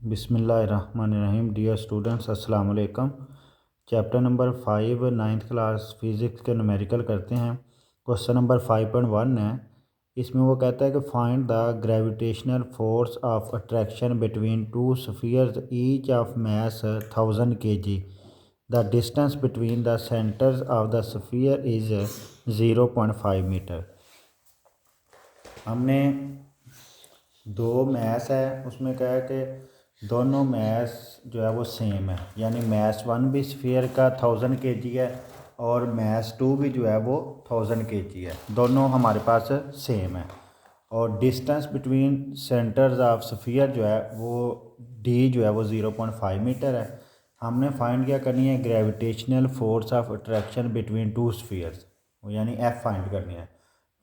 बिस्मिल्लाहिर्रहमानिर्रहीम। Dear students, अस्सलाम वालेकुम। Chapter number 5 ninth class physics के न्यूमेरिकल करते हैं। क्वेश्चन नंबर 5.1 है। इसमें वो कहता है कि find the gravitational force of attraction between two spheres each of mass 1000 kg। The distance between the centres of the sphere is 0.5 metre. हमने दो मैस है, उसमें क्या है कि दोनों मैस जो है वो सेम है, यानी मैस 1 भी स्फीयर का 1000 kg है और मैस 2 भी जो है वो 1000 kg है। दोनों हमारे पास सेम है। और distance between centres of sphere जो है वो डी जो है वो 0.5 मीटर है। हमने फाइंड क्या करनी है, gravitational force of attraction between two spheres, यानी एफ फाइंड करनी है।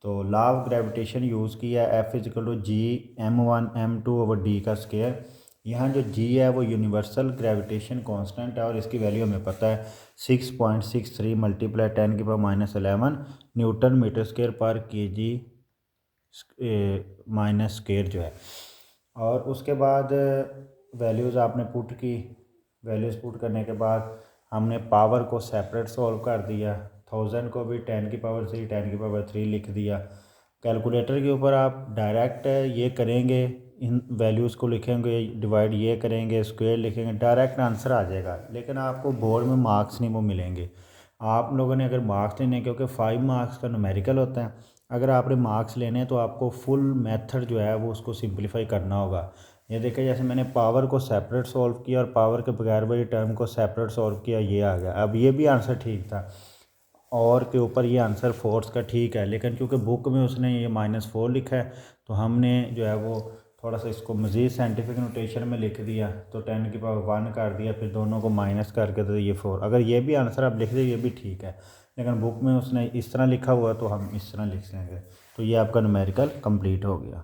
तो लॉ ऑफ ग्रेविटेशन यूज़ किया, F equal to G m1m2/d का स्केयर। यहाँ जो जी है वो यूनिवर्सल ग्रेविटेशन कांस्टेंट है और इसकी वैल्यू हमें पता है 6.63 × 10⁻11 न्यूटन मीटर स्केयर पर kg माइनस स्केयर जो है। और उसके बाद वैल्यूज़ आपने पुट की। वैल्यूज़ पुट करने के बाद हमने पावर को सेपरेट सॉल्व कर दिया। 1000 को भी 10⁻3 लिख दिया। कैलकुलेटर के ऊपर आप डायरेक्ट ये करेंगे, इन वैल्यूज़ को लिखेंगे, डिवाइड ये करेंगे, स्क्वायर लिखेंगे, डायरेक्ट आंसर आ जाएगा। लेकिन आपको बोर्ड में मार्क्स नहीं वो मिलेंगे। आप लोगों ने अगर मार्क्स लेने, क्योंकि 5 मार्क्स का न्यूमेरिकल होता है, अगर आपने मार्क्स लेने हैं तो आपको फुल मेथड जो है वो उसको सिंप्लीफाई करना होगा। ये देखिए, जैसे मैंने पावर को सेपरेट सॉल्व किया और पावर के बगैर वाली टर्म को सेपरेट सॉल्व किया, ये आ गया। अब ये भी आंसर ठीक था और के ऊपर ये आंसर फोर्स का ठीक है, लेकिन क्योंकि बुक में उसने ये -4 लिखा है तो हमने जो है वो थोड़ा सा इसको मज़ीद साइंटिफिक नोटेशन में लिख दिया। तो 10⁻1 कर दिया, फिर दोनों को माइनस करके तो ये 4। अगर ये भी आंसर आप लिख दें ये भी ठीक है, लेकिन बुक में उसने इस तरह लिखा हुआ तो हम इस तरह लिख लेंगे। तो ये आपका न्यूमेरिकल कंप्लीट हो गया।